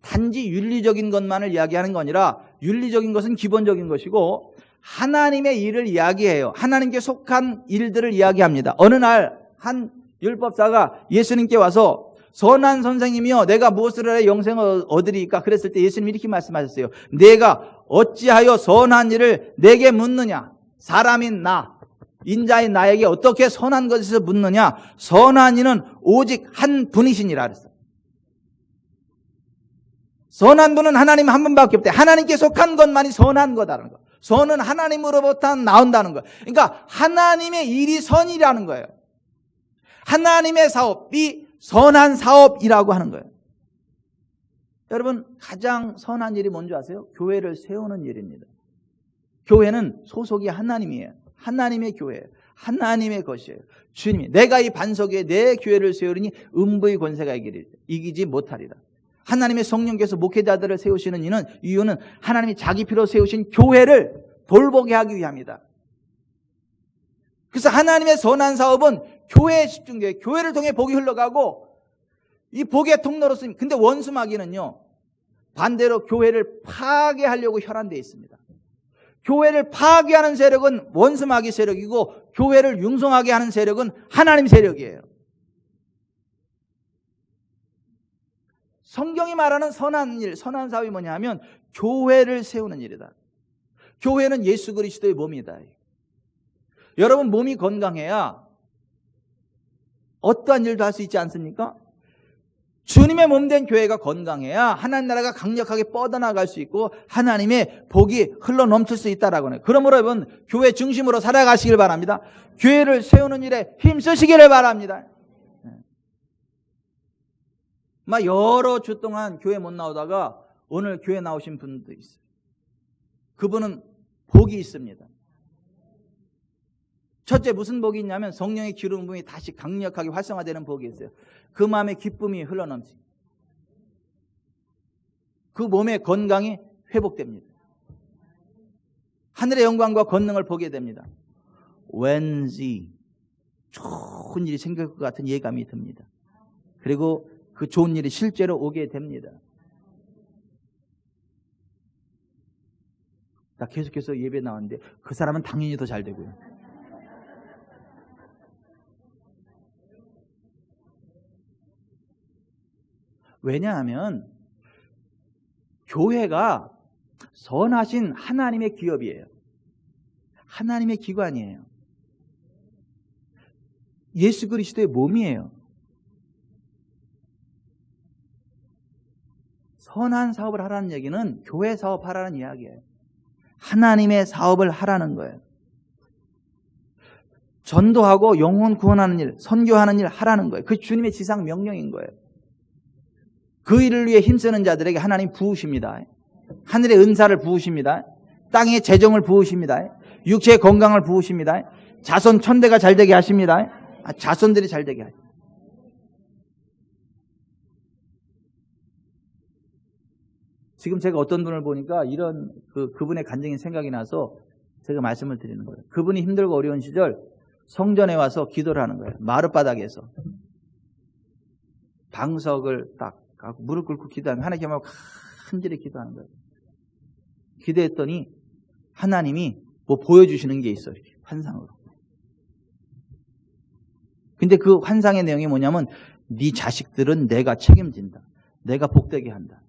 단지 윤리적인 것만을 이야기하는 거 아니라 윤리적인 것은 기본적인 것이고 하나님의 일을 이야기해요. 하나님께 속한 일들을 이야기합니다. 어느 날 한 율법사가 예수님께 와서 선한 선생님이여 내가 무엇을 하여 영생을 얻으리까? 그랬을 때 예수님이 이렇게 말씀하셨어요. 내가 어찌하여 선한 일을 내게 묻느냐? 사람인 나, 인자인 나에게 어떻게 선한 것에서 묻느냐? 선한 이는 오직 한 분이시니라 그랬어요. 선한 분은 하나님 한 분밖에 없대. 하나님께 속한 것만이 선한 거다라는 거. 선은 하나님으로부터 나온다는 거예요. 그러니까 하나님의 일이 선이라는 거예요. 하나님의 사업이 선한 사업이라고 하는 거예요. 여러분, 가장 선한 일이 뭔지 아세요? 교회를 세우는 일입니다. 교회는 소속이 하나님이에요. 하나님의 교회예요. 하나님의 것이에요. 주님이 내가 이 반석 위에 내 교회를 세우리니 음부의 권세가 이기지 못하리라. 하나님의 성령께서 목회자들을 세우시는 이유는 하나님이 자기 피로 세우신 교회를 돌보게 하기 위함이다. 그래서 하나님의 선한 사업은 교회에 집중돼요. 교회를 통해 복이 흘러가고 이 복의 통로로 쓰입니다. 근데 원수마귀는요, 반대로 교회를 파괴하려고 혈안되어 있습니다. 교회를 파괴하는 세력은 원수마귀 세력이고 교회를 융성하게 하는 세력은 하나님 세력이에요. 성경이 말하는 선한 일, 선한 사업이 뭐냐 하면 교회를 세우는 일이다. 교회는 예수 그리스도의 몸이다. 여러분, 몸이 건강해야 어떠한 일도 할 수 있지 않습니까? 주님의 몸된 교회가 건강해야 하나님 나라가 강력하게 뻗어나갈 수 있고 하나님의 복이 흘러넘칠 수 있다라고 해요. 그러므로 여러분, 교회 중심으로 살아가시길 바랍니다. 교회를 세우는 일에 힘쓰시기를 바랍니다. 막 여러 주 동안 교회 못 나오다가 오늘 교회 나오신 분도 있어요. 그분은 복이 있습니다. 첫째 무슨 복이 있냐면 성령의 기름 부음이 다시 강력하게 활성화되는 복이 있어요. 그 마음에 기쁨이 흘러넘치고 그 몸의 건강이 회복됩니다. 하늘의 영광과 권능을 보게 됩니다. 왠지 좋은 일이 생길 것 같은 예감이 듭니다. 그리고 그 좋은 일이 실제로 오게 됩니다. 나 계속해서 예배 나왔는데 그 사람은 당연히 더 잘 되고요. 왜냐하면 교회가 선하신 하나님의 기업이에요. 하나님의 기관이에요. 예수 그리스도의 몸이에요. 선한 사업을 하라는 얘기는 교회 사업하라는 이야기예요. 하나님의 사업을 하라는 거예요. 전도하고 영혼 구원하는 일, 선교하는 일 하라는 거예요. 그 주님의 지상 명령인 거예요. 그 일을 위해 힘쓰는 자들에게 하나님 부으십니다. 하늘의 은사를 부으십니다. 땅의 재정을 부으십니다. 육체의 건강을 부으십니다. 자손 천대가 잘 되게 하십니다. 자손들이 잘 되게 하십니다. 지금 제가 어떤 분을 보니까 이런 그분의 간증이 생각이 나서 제가 말씀을 드리는 거예요. 그분이 힘들고 어려운 시절 성전에 와서 기도를 하는 거예요. 마룻바닥에서 방석을 딱 하고 무릎 꿇고 기도하면 하나님께 막 간절히 기도하는 거예요. 기도했더니 하나님이 뭐 보여주시는 게 있어요. 이렇게 환상으로. 근데 그 환상의 내용이 뭐냐면 네 자식들은 내가 책임진다. 내가 복되게 한다.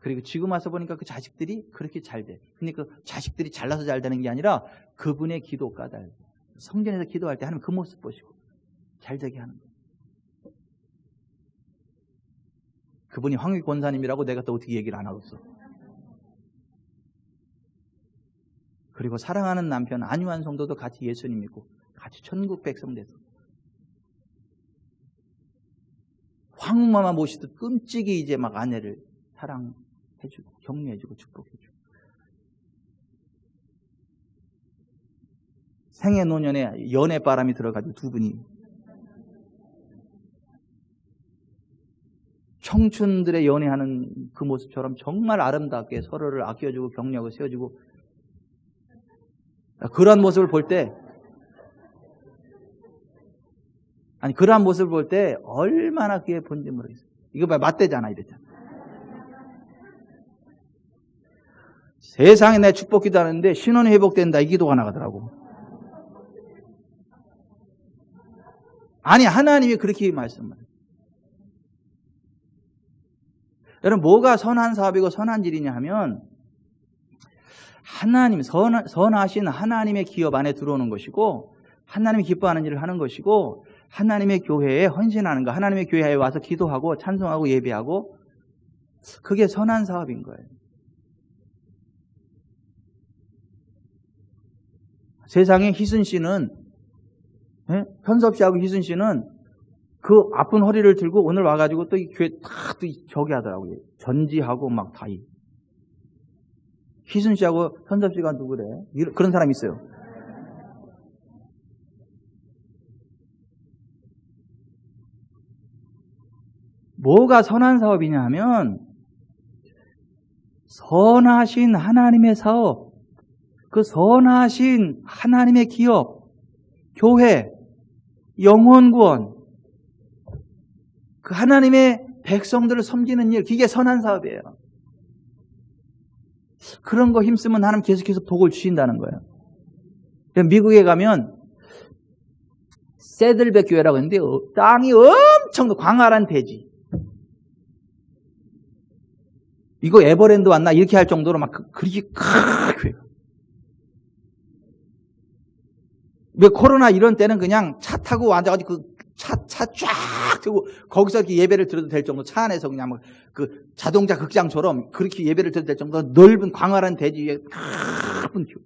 그리고 지금 와서 보니까 그 자식들이 그렇게 잘 돼. 근데 그 자식들이 잘나서 잘 되는 게 아니라 그분의 기도 까닭. 성전에서 기도할 때 하나님 그 모습 보시고 잘 되게 하는 거예요. 그분이 황희 권사님이라고 내가 또 어떻게 얘기를 안 하겠어. 그리고 사랑하는 남편 안유한 성도도 같이 예수님 믿고 같이 천국 백성 됐어. 황후마마 모시듯 끔찍이 이제 막 아내를 사랑해주고 격려해주고 축복해주고. 생애 노년에 연애 바람이 들어가지고 두 분이 청춘들의 연애하는 그 모습처럼 정말 아름답게 서로를 아껴주고 격려하고 세워주고, 그러한 모습을 볼 때, 그러한 모습을 볼 때 얼마나 그게 본지 모르겠어요. 이거 봐, 맞대잖아 이랬잖아. 세상에 내 축복 기도하는데 신혼이 회복된다 이 기도가 나가더라고. 아니 하나님이 그렇게 말씀을. 여러분 뭐가 선한 사업이고 선한 일이냐 하면 하나님 선하신 하나님의 기업 안에 들어오는 것이고 하나님이 기뻐하는 일을 하는 것이고 하나님의 교회에 헌신하는 거, 하나님의 교회에 와서 기도하고 찬송하고 예배하고, 그게 선한 사업인 거예요. 세상에 희순 씨는, 현섭 씨하고 희순 씨는 그 아픈 허리를 들고 오늘 와가지고 또 이 교회 딱 또 저기 하더라고요. 전지하고 막 다. 희순 씨하고 현섭 씨가 누구래? 그런 사람이 있어요. 뭐가 선한 사업이냐 하면 선하신 하나님의 사업, 그 선하신 하나님의 기업, 교회, 영혼구원, 그 하나님의 백성들을 섬기는 일, 그게 선한 사업이에요. 그런 거 힘쓰면 하나님 계속해서 복을 주신다는 거예요. 미국에 가면 새들백 교회라고 했는데 땅이 엄청 광활한 대지. 이거 에버랜드 왔나? 이렇게 할 정도로 막 그렇게 큰 교회가. 왜 코로나 이런 때는 그냥 차 타고 앉아가지고 차 쫙 들고 거기서 이렇게 예배를 드려도 될 정도, 차 안에서 그냥 막 그 자동차 극장처럼 그렇게 예배를 드려도 될 정도로 넓은 광활한 대지 위에 큰 교회.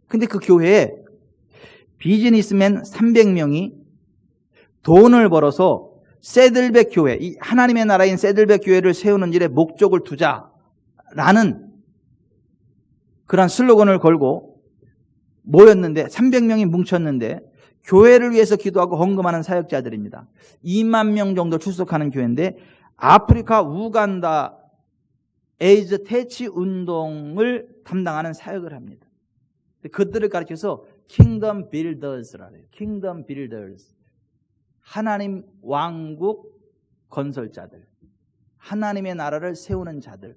근데 그 교회에 비즈니스맨 300명이 돈을 벌어서 새들백 교회, 이 하나님의 나라인 새들백 교회를 세우는 일에 목적을 두자라는 그런 슬로건을 걸고 모였는데 300명이 뭉쳤는데 교회를 위해서 기도하고 헌금하는 사역자들입니다. 2만 명 정도 출석하는 교회인데 아프리카 우간다 에이즈 퇴치 운동을 담당하는 사역을 합니다. 그들을 가르쳐서 킹덤 빌더스라고 해요. 킹덤 빌더스. 하나님 왕국 건설자들. 하나님의 나라를 세우는 자들.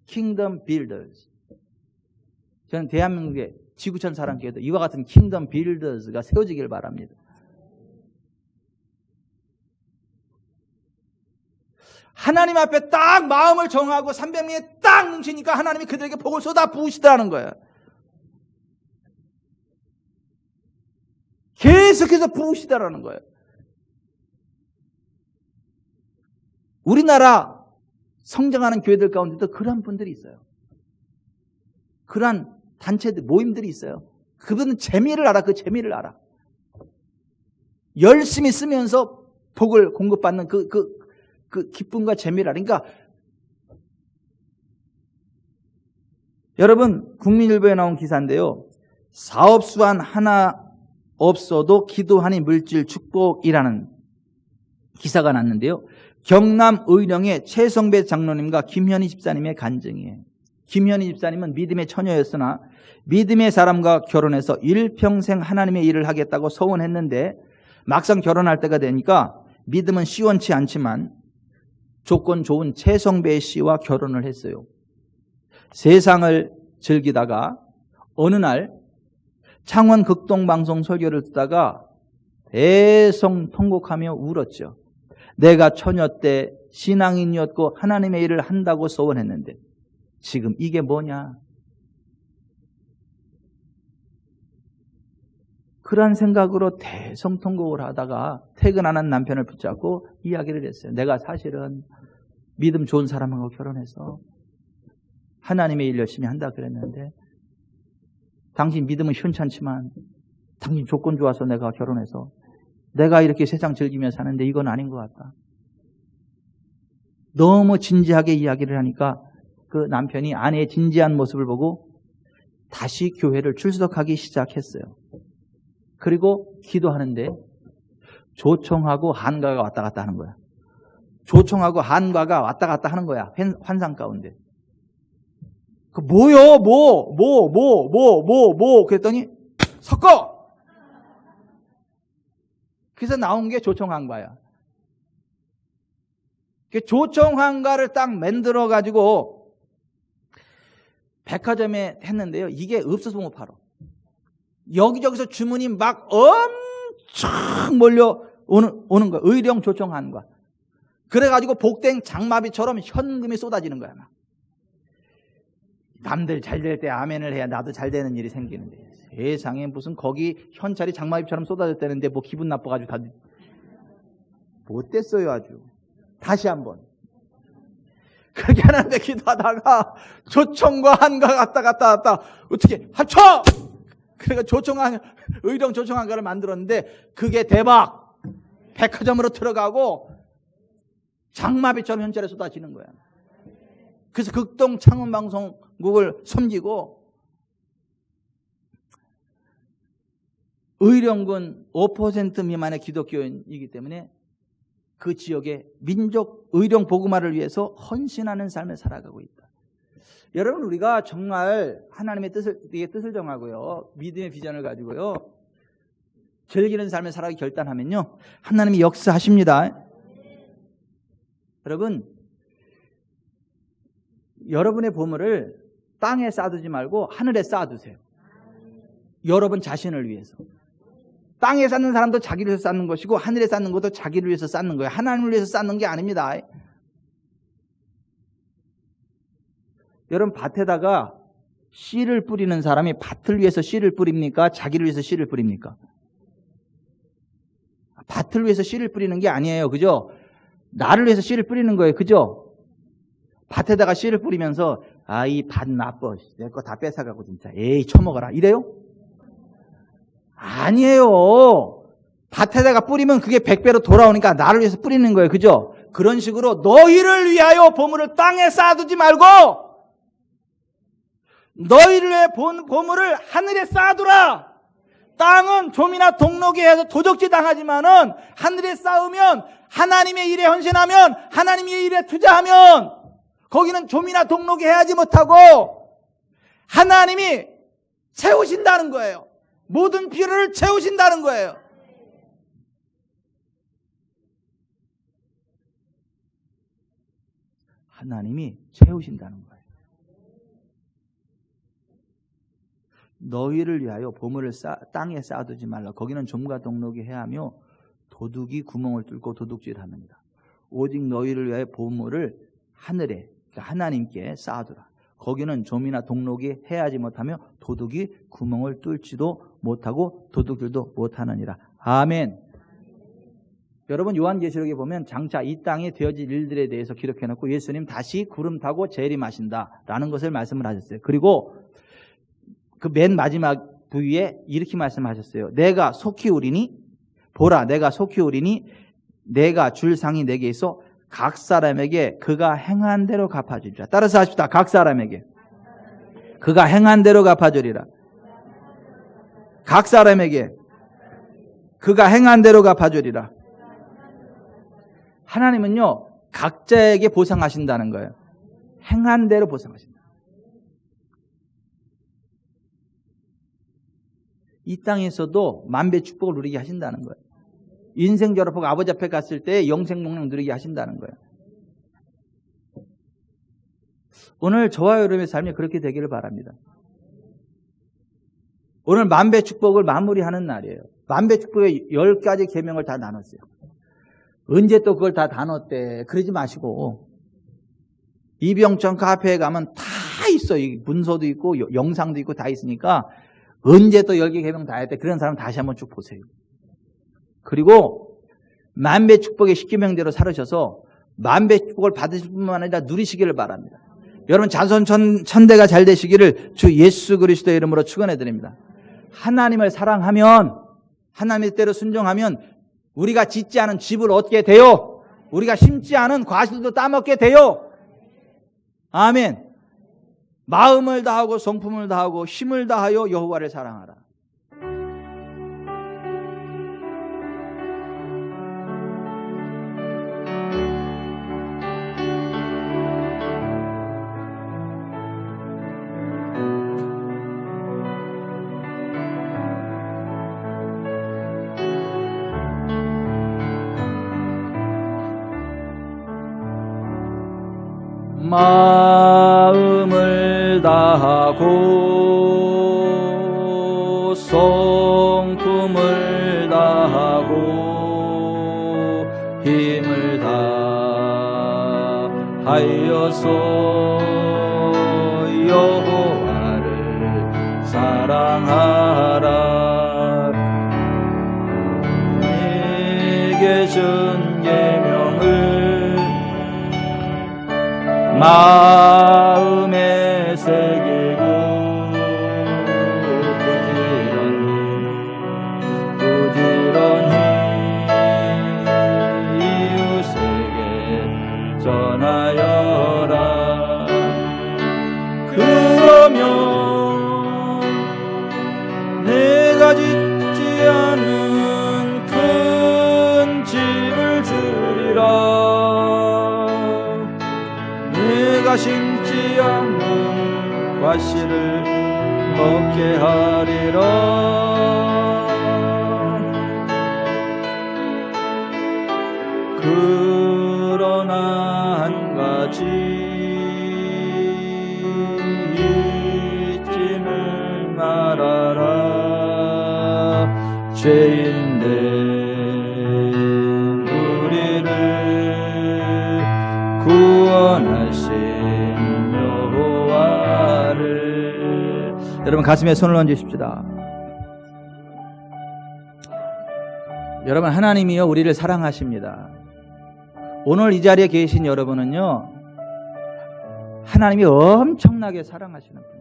킹덤 빌더스. 저는 대한민국의 지구촌 사람께도 이와 같은 킹덤 빌더스가 세워지길 바랍니다. 하나님 앞에 딱 마음을 정하고 300명이 딱 뭉치니까 하나님이 그들에게 복을 쏟아 부으시더라는 거예요. 계속해서 부으시더라는 거예요. 우리나라 성장하는 교회들 가운데도 그러한 분들이 있어요. 그러한 단체들, 모임들이 있어요. 그분은 재미를 알아. 그 재미를 알아. 열심히 쓰면서 복을 공급받는 그 기쁨과 재미를 알아. 그러니까 여러분, 국민일보에 나온 기사인데요. 사업수완 하나 없어도 기도하니 물질 축복이라는 기사가 났는데요. 경남 의령의 최성배 장로님과 김현희 집사님의 간증이에요. 김현희 집사님은 믿음의 처녀였으나 믿음의 사람과 결혼해서 일평생 하나님의 일을 하겠다고 서원했는데 막상 결혼할 때가 되니까 믿음은 시원치 않지만 조건 좋은 최성배 씨와 결혼을 했어요. 세상을 즐기다가 어느 날 창원 극동방송 설교를 듣다가 대성통곡하며 울었죠. 내가 처녀 때 신앙인이었고 하나님의 일을 한다고 서원했는데 지금 이게 뭐냐? 그런 생각으로 대성통곡을 하다가 퇴근하는 남편을 붙잡고 이야기를 했어요. 내가 사실은 믿음 좋은 사람하고 결혼해서 하나님의 일 열심히 한다 그랬는데 당신 믿음은 현찮지만 당신 조건 좋아서 내가 결혼해서 내가 이렇게 세상 즐기며 사는데 이건 아닌 것 같다. 너무 진지하게 이야기를 하니까 그 남편이 아내의 진지한 모습을 보고 다시 교회를 출석하기 시작했어요. 그리고 기도하는데 조청하고 한가가 왔다 갔다 하는 거야. 조청하고 한가가 왔다 갔다 하는 거야. 환상 가운데. 그 뭐요? 뭐 그랬더니 섞어! 그래서 나온 게 조청한가야. 조청한가를 딱 만들어 가지고 백화점에 했는데요. 이게 없어서 못 팔아. 여기저기서 주문이 막 엄청 몰려오는 거야. 의령 조청한가. 그래가지고 복댕 장마비처럼 현금이 쏟아지는 거야. 막. 남들 잘 될 때 아멘을 해야 나도 잘 되는 일이 생기는데 세상에 무슨 거기 현찰이 장마비처럼 쏟아졌다는데 뭐 기분 나빠가지고 다 못됐어요 아주. 다시 한번 그렇게 하는데 기도하다가 조청과 한가 왔다 어떻게 합쳐! 그러니까 의령 조청한가를 만들었는데 그게 대박! 백화점으로 들어가고 장마비처럼 현찰에 쏟아지는 거야. 그래서 극동 창원방송국을 섬기고 의령군 5% 미만의 기독교인이기 때문에 그 지역의 민족 의령 복음화를 위해서 헌신하는 삶을 살아가고 있다. 여러분 우리가 정말 하나님의 뜻을 정하고요. 믿음의 비전을 가지고요. 즐기는 삶을 살아가기 결단하면요. 하나님이 역사하십니다. 여러분의 보물을 땅에 쌓아두지 말고 하늘에 쌓아두세요. 여러분 자신을 위해서. 땅에 쌓는 사람도 자기를 위해서 쌓는 것이고 하늘에 쌓는 것도 자기를 위해서 쌓는 거예요. 하나님을 위해서 쌓는 게 아닙니다. 여러분 밭에다가 씨를 뿌리는 사람이 밭을 위해서 씨를 뿌립니까? 자기를 위해서 씨를 뿌립니까? 밭을 위해서 씨를 뿌리는 게 아니에요. 그죠? 나를 위해서 씨를 뿌리는 거예요. 그죠? 밭에다가 씨를 뿌리면서 이 밭 나빠. 내 거 다 뺏어가고 진짜. 에이 처먹어라. 이래요? 아니에요. 밭에다가 뿌리면 그게 100배로 돌아오니까 나를 위해서 뿌리는 거예요. 그죠? 그런 식으로 너희를 위하여 보물을 땅에 쌓아두지 말고 너희를 위해 보물을 하늘에 쌓아두라. 땅은 좀이나 동록이 해서 도적질 당하지만은 하늘에 쌓으면, 하나님의 일에 헌신하면, 하나님의 일에 투자하면 거기는 좀이나 동록이 해야지 못하고 하나님이 채우신다는 거예요. 모든 필요를 채우신다는 거예요. 하나님이 채우신다는 거예요. 너희를 위하여 보물을 땅에 쌓아두지 말라. 거기는 좀과 동록이 해하며 도둑이 구멍을 뚫고 도둑질하느니라. 오직 너희를 위하여 보물을 하늘에, 그러니까 하나님께 쌓아두라. 거기는 좀이나 동록이 해하지 못하며 도둑이 구멍을 뚫지도 못하고 도둑질도 못하느니라. 아멘. 여러분, 요한계시록에 보면 장차 이 땅에 되어질 일들에 대해서 기록해놓고 예수님 다시 구름 타고 재림하신다라는 것을 말씀을 하셨어요. 그리고 그 맨 마지막 부위에 이렇게 말씀하셨어요. 내가 속히 오리니, 보라, 내가 속히 오리니 내가 줄 상이 내게 있어 각 사람에게 그가 행한 대로 갚아주리라. 따라서 하십시다. 각 사람에게 그가 행한 대로 갚아주리라. 각 사람에게 그가 행한 대로 갚아주리라. 하나님은요, 각자에게 보상하신다는 거예요. 행한 대로 보상하신다. 이 땅에서도 만배 축복을 누리게 하신다는 거예요. 인생 졸업하고 아버지 앞에 갔을 때 영생 목록 누리게 하신다는 거예요. 오늘 저와 여러분의 삶이 그렇게 되기를 바랍니다. 오늘 만배 축복을 마무리하는 날이에요. 만배 축복의 10가지 계명을 다 나눴어요. 언제 또 그걸 다 나눴대. 그러지 마시고, 이병천 카페에 가면 다 있어. 문서도 있고 영상도 있고 다 있으니까 언제 또 10개 계명 다 했대. 그런 사람 다시 한번 쭉 보세요. 그리고 만배 축복의 10계명대로 살으셔서 만배 축복을 받으실 뿐만 아니라 누리시기를 바랍니다. 여러분, 자손 천대가 잘 되시기를 주 예수 그리스도의 이름으로 축원해 드립니다. 하나님을 사랑하면, 하나님의 뜻대로 순종하면 우리가 짓지 않은 집을 얻게 돼요. 우리가 심지 않은 과실도 따먹게 돼요. 아멘. 마음을 다하고 성품을 다하고 힘을 다하여 여호와를 사랑하라. 마음을 다하고 성품을 다하고 힘을 다하여서 여호와를 사랑하라. 내게 준 계명을 마음에 새기고 부지런히 이웃에게 전하여라. 그러면 내가 짓지 않은 큰 집을 주리라. 내가 심지 않는 과실을 먹게 하리라. 그러나 한 가지 잊지는 말아라. 죄인된 우리를 구원하신 여호와를. 여러분, 가슴에 손을 얹으십시다. 여러분, 하나님이요 우리를 사랑하십니다. 오늘 이 자리에 계신 여러분은요, 하나님이 엄청나게 사랑하시는 분들이에요.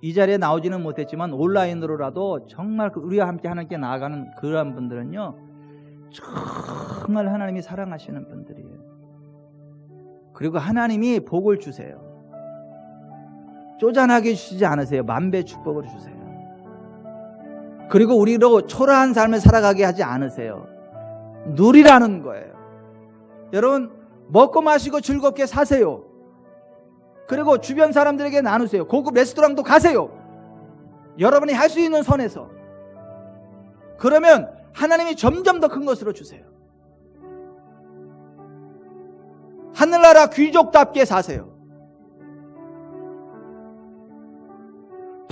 이 자리에 나오지는 못했지만 온라인으로라도 정말 우리와 함께 하나님께 나아가는 그러한 분들은요, 정말 하나님이 사랑하시는 분들이에요. 그리고 하나님이 복을 주세요. 쪼잔하게 주시지 않으세요. 만배 축복을 주세요. 그리고 우리로 초라한 삶을 살아가게 하지 않으세요. 누리라는 거예요. 여러분, 먹고 마시고 즐겁게 사세요. 그리고 주변 사람들에게 나누세요. 고급 레스토랑도 가세요. 여러분이 할 수 있는 선에서. 그러면 하나님이 점점 더 큰 것으로 주세요. 하늘나라 귀족답게 사세요.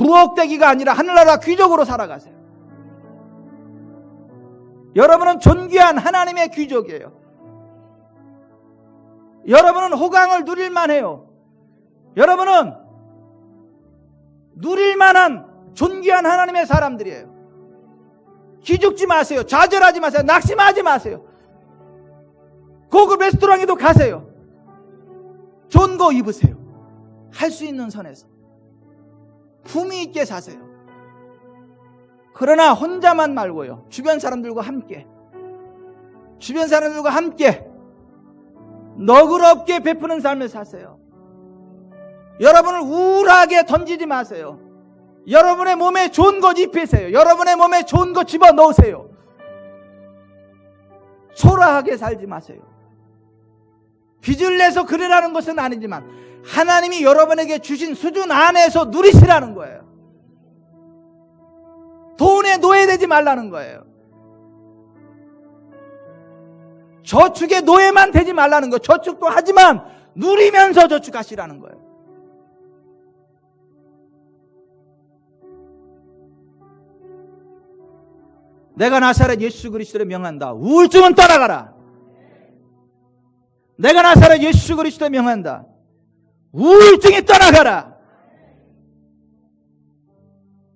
부엌대기가 아니라 하늘나라 귀족으로 살아가세요. 여러분은 존귀한 하나님의 귀족이에요. 여러분은 호강을 누릴만 해요. 여러분은 누릴만한 존귀한 하나님의 사람들이에요. 기죽지 마세요. 좌절하지 마세요. 낙심하지 마세요. 고급 레스토랑에도 가세요. 좋은 거 입으세요. 할 수 있는 선에서 품위 있게 사세요. 그러나 혼자만 말고요. 주변 사람들과 함께 너그럽게 베푸는 삶을 사세요. 여러분을 우울하게 던지지 마세요. 여러분의 몸에 좋은 것 입히세요. 여러분의 몸에 좋은 것 집어넣으세요. 초라하게 살지 마세요. 빚을 내서 그러라는 것은 아니지만 하나님이 여러분에게 주신 수준 안에서 누리시라는 거예요. 돈에 노예되지 말라는 거예요. 저축에 노예만 되지 말라는 거예요. 저축도 하지만 누리면서 저축하시라는 거예요. 내가 나사렛 예수 그리스도를 명한다. 우울증은 떠나가라. 내가 나사렛 예수 그리스도를 명한다. 우울증이 떠나가라.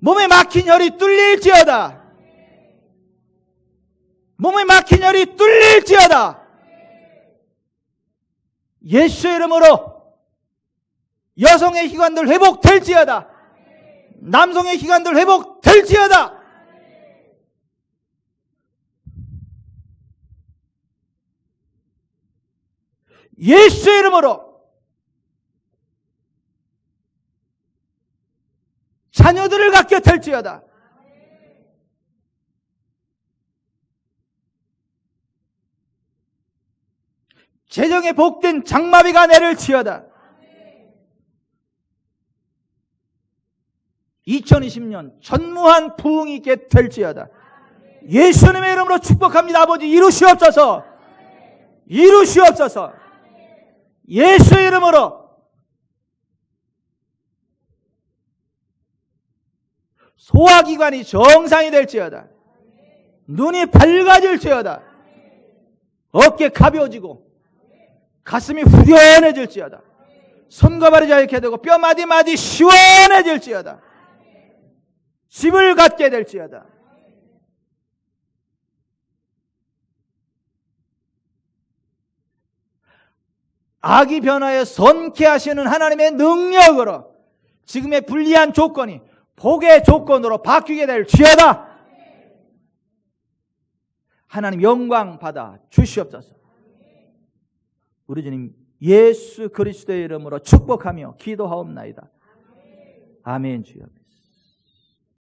몸에 막힌 혈이 뚫릴지어다. 몸에 막힌 혈이 뚫릴지어다. 예수의 이름으로 여성의 기관들 회복될지어다. 남성의 기관들 회복될지어다. 예수의 이름으로 자녀들을 갖게 될지어다. 재정에 복된 장마비가 내릴지어다. 2020년 전무한 부흥이 있게 될지어다. 예수님의 이름으로 축복합니다. 아버지 이루시옵소서. 이루시옵소서. 예수의 이름으로 소화기관이 정상이 될지어다. 눈이 밝아질지어다. 어깨 가벼워지고 가슴이 후련해질지어다. 손과 발이 자유케 되고 뼈 마디마디 시원해질지어다. 집을 갖게 될지어다. 악이 변화에 선케하시는 하나님의 능력으로 지금의 불리한 조건이 복의 조건으로 바뀌게 될지어다. 하나님 영광 받아 주시옵소서. 우리 주님 예수 그리스도의 이름으로 축복하며 기도하옵나이다. 아멘. 주여.